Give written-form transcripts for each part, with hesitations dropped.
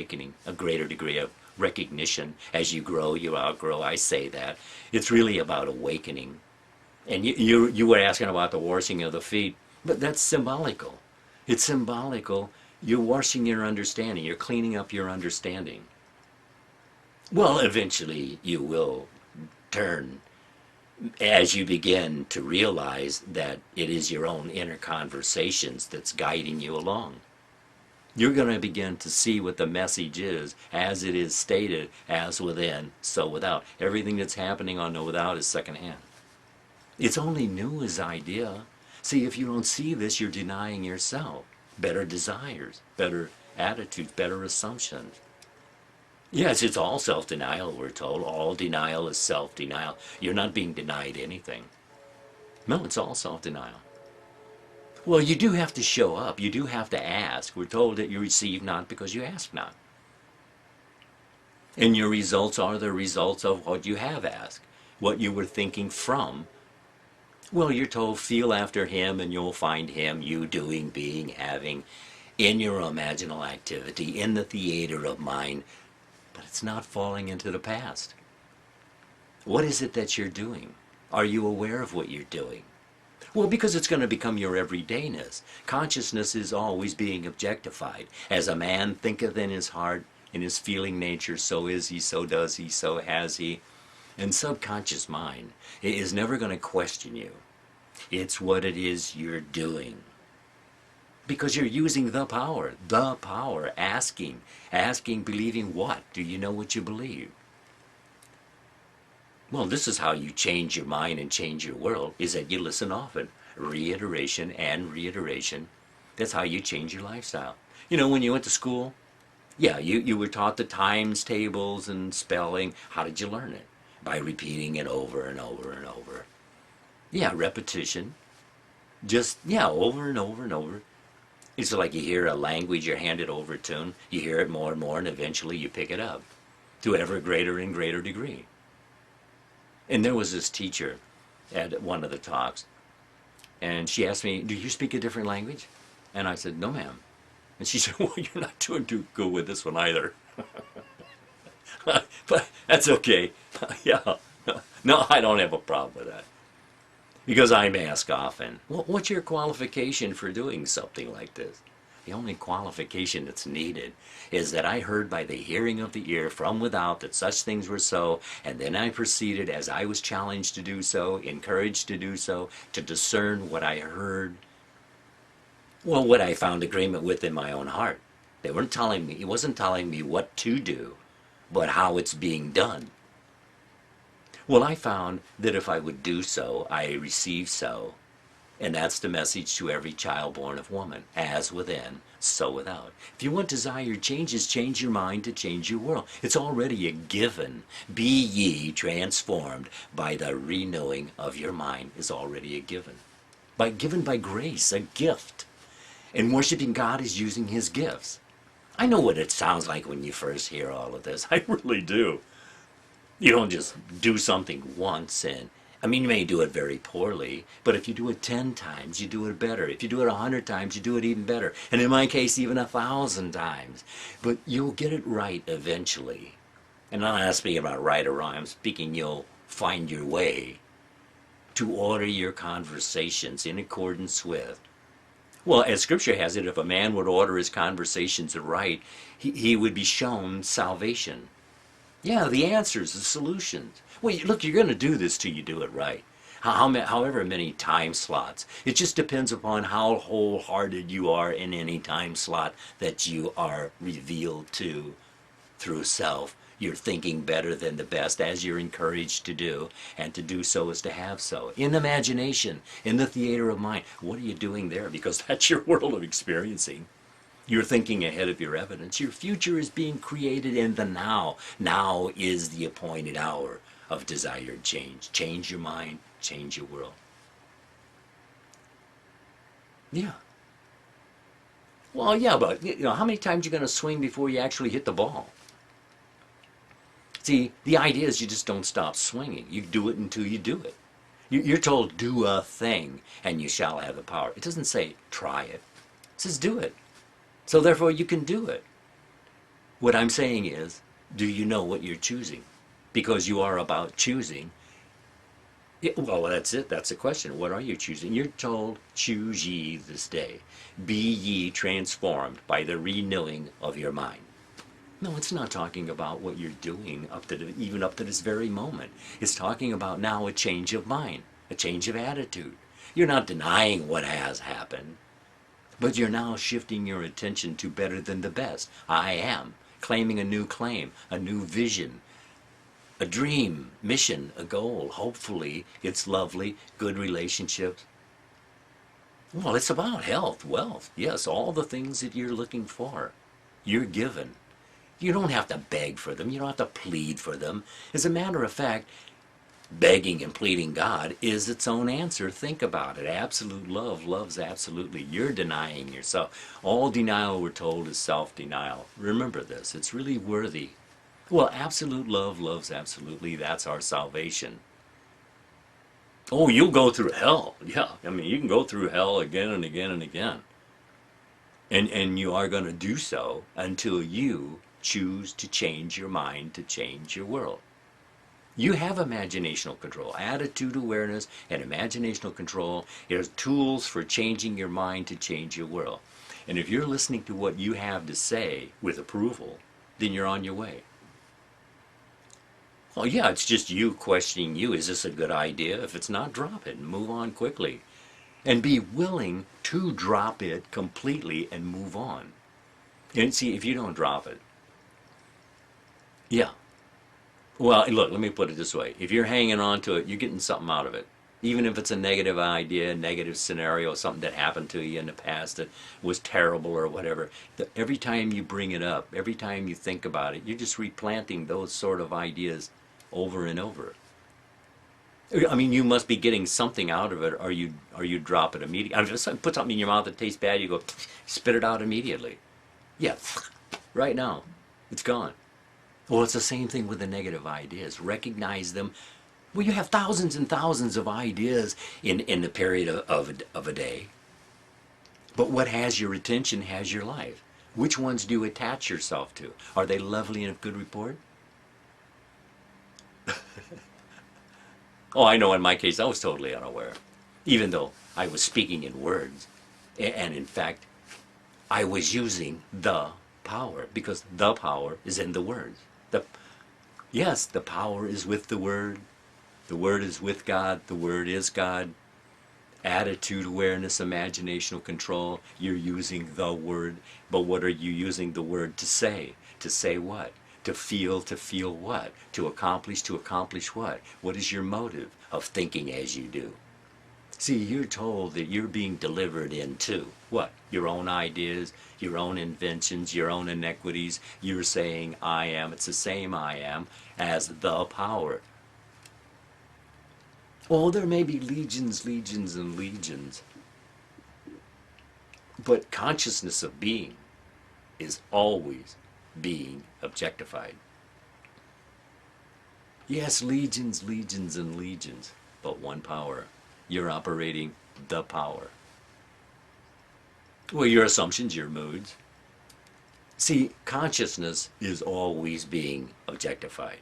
awakening, a greater degree of recognition. As you grow, you outgrow. I say that. It's really about awakening. And you were asking about the washing of the feet, but that's symbolical. It's symbolical. You're washing your understanding. You're cleaning up your understanding. Well, eventually you will turn as you begin to realize that it is your own inner conversations that's guiding you along. You're going to begin to see what the message is, as it is stated, as within, so without. Everything that's happening on the without is secondhand. It's only new as idea. See, if you don't see this, you're denying yourself better desires, better attitudes, better assumptions. Yes, it's all self-denial, we're told. All denial is self-denial. You're not being denied anything. No, it's all self-denial. Well, you do have to show up. You do have to ask. We're told that you receive not because you ask not. And your results are the results of what you have asked, what you were thinking from. Well, you're told, feel after him and you'll find him, you doing, being, having, in your imaginal activity, in the theater of mind. But it's not falling into the past. What is it that you're doing? Are you aware of what you're doing? Well, because it's going to become your everydayness. Consciousness is always being objectified. As a man thinketh in his heart, in his feeling nature, so is he, so does he, so has he. And subconscious mind is never going to question you. It's what it is you're doing. Because you're using the power, asking, believing what? Do you know what you believe? Well, this is how you change your mind and change your world, is that you listen often. Reiteration and reiteration. That's how you change your lifestyle. You know, when you went to school, yeah, you were taught the times tables and spelling. How did you learn it? By repeating it over and over and over. Yeah, repetition. Just, yeah, over and over and over. It's like you hear a language, you're handed over a tune, you hear it more and more, and eventually you pick it up to ever greater and greater degree. And there was this teacher at one of the talks, and she asked me, do you speak a different language? And I said, no, ma'am. And she said, well, you're not doing too good with this one either. But that's okay. Yeah. No, I don't have a problem with that. Because I ask often, well, what's your qualification for doing something like this? The only qualification that's needed is that I heard by the hearing of the ear from without that such things were so, and then I proceeded as I was challenged to do so, encouraged to do so, to discern what I heard. Well, what I found agreement with in my own heart. They weren't telling me, he wasn't telling me what to do, but how it's being done. Well, I found that if I would do so, I receive so. And that's the message to every child born of woman. As within, so without. If you want desired changes, change your mind to change your world. It's already a given. Be ye transformed by the renewing of your mind is already a given. Given by grace, a gift. And worshiping God is using his gifts. I know what it sounds like when you first hear all of this. I really do. You don't just do something once and, I mean, you may do it very poorly, but if you do it 10 times, you do it better. If you do it 100 times, you do it even better. And in my case, even 1,000 times. But you'll get it right eventually. And I'm not speaking about right or wrong. I'm speaking you'll find your way to order your conversations in accordance with. Well, as Scripture has it, if a man would order his conversations right, he would be shown salvation. Yeah, the answers, the solutions. Well, look, you're going to do this till you do it right. However many time slots. It just depends upon how wholehearted you are in any time slot that you are revealed to through self. You're thinking better than the best, as you're encouraged to do, and to do so is to have so. In imagination, in the theater of mind, what are you doing there? Because that's your world of experiencing. You're thinking ahead of your evidence. Your future is being created in the now. Now is the appointed hour of desired change. Change your mind, change your world. Yeah. Well, yeah, but how many times are you going to swing before you actually hit the ball? See, the idea is you just don't stop swinging. You do it until you do it. You're told, do a thing, and you shall have the power. It doesn't say, try it. It says, do it. So therefore, you can do it. What I'm saying is, do you know what you're choosing? Because you are about choosing. Well, that's it. That's the question. What are you choosing? You're told, choose ye this day. Be ye transformed by the renewing of your mind. No, it's not talking about what you're doing even up to this very moment. It's talking about now a change of mind, a change of attitude. You're not denying what has happened, but you're now shifting your attention to better than the best. I am. Claiming a new claim, a new vision, a dream, mission, a goal. Hopefully, it's lovely, good relationships. Well, it's about health, wealth. Yes, all the things that you're looking for, you're given. You don't have to beg for them. You don't have to plead for them. As a matter of fact, begging and pleading God is its own answer. Think about it. Absolute love loves absolutely. You're denying yourself. All denial, we're told, is self-denial. Remember this. It's really worthy. Well, absolute love loves absolutely. That's our salvation. Oh, you'll go through hell. Yeah, I mean, you can go through hell again and again and again. And you are going to do so until you choose to change your mind, to change your world. You have imaginational control. Attitude awareness and imaginational control is tools for changing your mind to change your world. And if you're listening to what you have to say with approval, then you're on your way. Well, yeah, it's just you questioning you. Is this a good idea? If it's not, drop it and move on quickly. And be willing to drop it completely and move on. And see, if you don't drop it, yeah. Well, look, let me put it this way. If you're hanging on to it, you're getting something out of it. Even if it's a negative idea, negative scenario, something that happened to you in the past that was terrible or whatever, every time you bring it up, every time you think about it, you're just replanting those sort of ideas over and over. I mean, you must be getting something out of it, or you drop it immediately. I mean, just put something in your mouth that tastes bad, you go, spit it out immediately. Yeah, right now, it's gone. Well, it's the same thing with the negative ideas. Recognize them. Well, you have thousands and thousands of ideas in the period of a day. But what has your attention has your life. Which ones do you attach yourself to? Are they lovely and of good report? Oh, I know in my case I was totally unaware. Even though I was speaking in words. And in fact, I was using the power. Because the power is in the words. Yes, the power is with the Word. The Word is with God. The Word is God. Attitude, awareness, imaginational control. You're using the Word. But what are you using the Word to say? To say what? To feel what? To accomplish what? What is your motive of thinking as you do? See, you're told that you're being delivered into what? Your own ideas, your own inventions, your own inequities. You're saying, I am. It's the same I am as the power. Oh, there may be legions, legions, and legions. But consciousness of being is always being objectified. Yes, legions, legions, and legions, but one power. You're operating the power. Well, your assumptions, your moods. See, consciousness is always being objectified.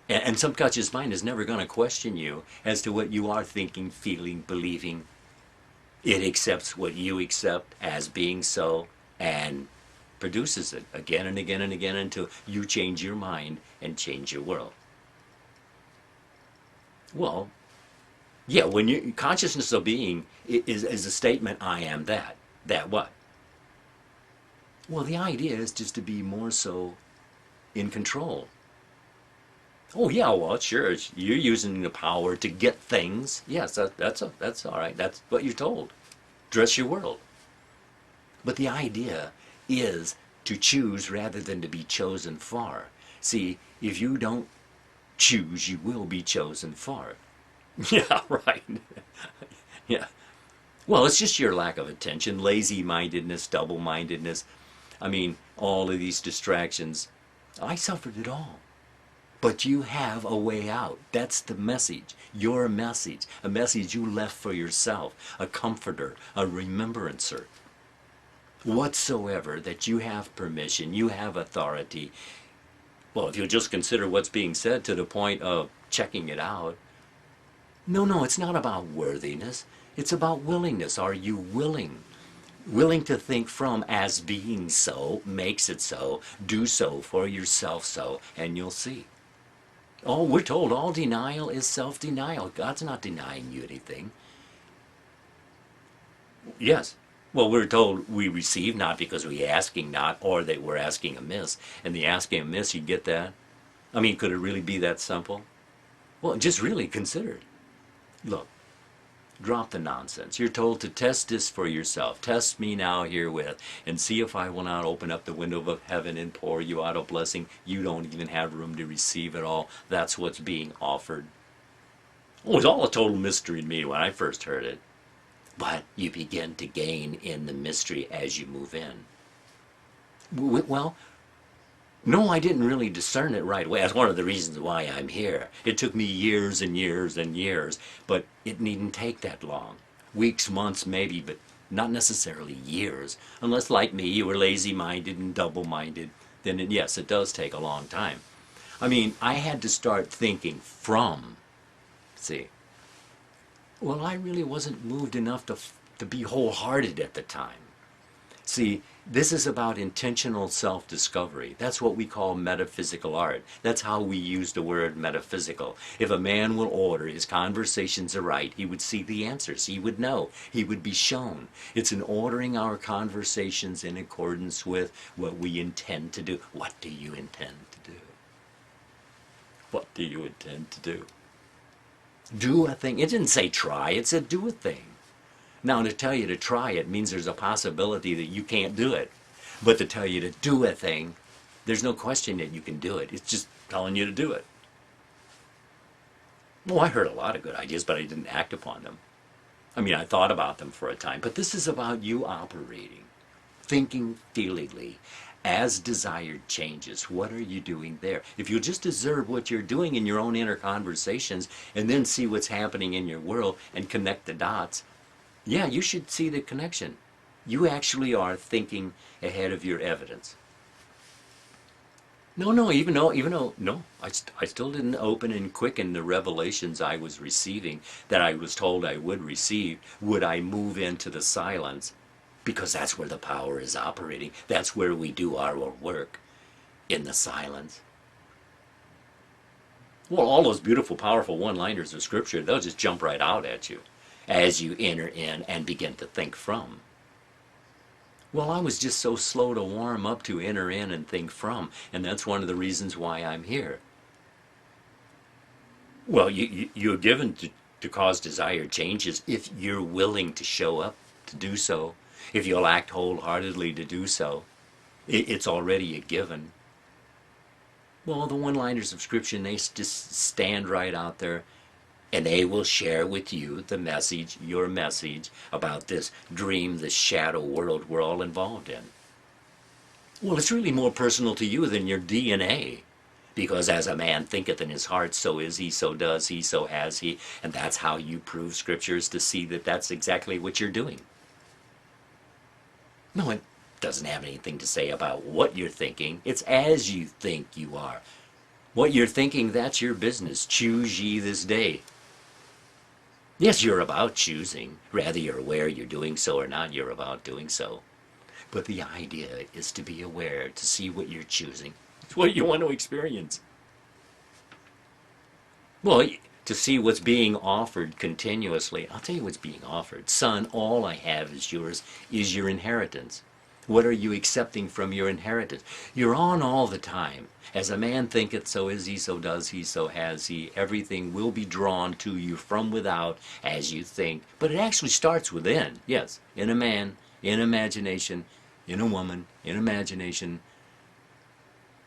And subconscious mind is never going to question you as to what you are thinking, feeling, believing. It accepts what you accept as being so and produces it again and again and again until you change your mind and change your world. Well, yeah, when you consciousness of being is a statement, I am that. That what? Well, the idea is just to be more so in control. Oh yeah, well sure, you're using the power to get things. Yes, that's all right. That's what you're told. Dress your world. But the idea is to choose rather than to be chosen for. See, if you don't choose, you will be chosen for. Yeah, right. Yeah. Well, it's just your lack of attention, lazy-mindedness, double-mindedness. I mean, all of these distractions. I suffered it all. But you have a way out. That's the message. Your message. A message you left for yourself. A comforter. A remembrancer. whatsoever that you have permission, you have authority. Well, if you'll just consider what's being said to the point of checking it out. No, it's not about worthiness. It's about willingness. Are you willing? Willing to think from as being so, makes it so, do so for yourself so, and you'll see. Oh, we're told all denial is self-denial. God's not denying you anything. Yes. Well, we're told we receive not because we asking not, or that we're asking amiss. And the asking amiss, you get that? I mean, could it really be that simple? Well, just really consider it. Look, drop the nonsense. You're told to test this for yourself. Test me now herewith, and see if I will not open up the window of heaven and pour you out a blessing you don't even have room to receive at all. That's what's being offered. It was all a total mystery to me when I first heard it. But you begin to gain in the mystery as you move in. Well, no, I didn't really discern it right away. That's one of the reasons why I'm here. It took me years and years and years, but it needn't take that long. Weeks, months, maybe, but not necessarily years. Unless, like me, you were lazy-minded and double-minded, then yes, it does take a long time. I mean, I had to start thinking from, see. Well, I really wasn't moved enough to be wholehearted at the time. See, this is about intentional self-discovery. That's what we call metaphysical art. That's how we use the word metaphysical. If a man will order his conversations aright, he would see the answers. He would know. He would be shown. It's in ordering our conversations in accordance with what we intend to do. What do you intend to do? What do you intend to do? Do a thing. It didn't say try, it said do a thing. Now, to tell you to try it means there's a possibility that you can't do it. But to tell you to do a thing, there's no question that you can do it. It's just telling you to do it. Well, I heard a lot of good ideas, but I didn't act upon them. I mean, I thought about them for a time, but this is about you operating, thinking feelingly. As desired changes, what are you doing there? If you just observe what you're doing in your own inner conversations and then see what's happening in your world and connect the dots, yeah, you should see the connection. You actually are thinking ahead of your evidence. No, even though, no, I still didn't open and quicken the revelations I was receiving that I was told I would receive. Would I move into the silence? Because that's where the power is operating. That's where we do our work, in the silence. Well, all those beautiful, powerful one-liners of Scripture, they'll just jump right out at you as you enter in and begin to think from. Well, I was just so slow to warm up to enter in and think from, and that's one of the reasons why I'm here. Well, you're given to cause desired changes if you're willing to show up to do so. If you'll act wholeheartedly to do so, it's already a given. Well, the one-liners of Scripture, they just stand right out there, and they will share with you the message, your message, about this dream, this shadow world we're all involved in. Well, it's really more personal to you than your DNA. Because as a man thinketh in his heart, so is he, so does he, so has he. And that's how you prove Scriptures, to see that that's exactly what you're doing. No, it doesn't have anything to say about what you're thinking. It's as you think you are. What you're thinking, that's your business. Choose ye this day. Yes, you're about choosing. Whether you're aware you're doing so or not, you're about doing so. But the idea is to be aware, to see what you're choosing. It's what you want to experience. Well, to see what's being offered continuously. I'll tell you what's being offered. Son, all I have is yours, is your inheritance. What are you accepting from your inheritance? You're on all the time. As a man thinketh, so is he, so does he, so has he. Everything will be drawn to you from without as you think. But it actually starts within. Yes, in a man, in imagination, in a woman, in imagination.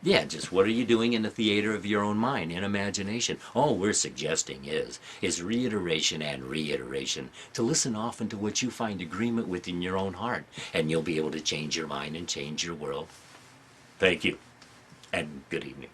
Yeah, just what are you doing in the theater of your own mind, in imagination? All we're suggesting is reiteration and reiteration, to listen often to what you find agreement with in your own heart, and you'll be able to change your mind and change your world. Thank you, and good evening.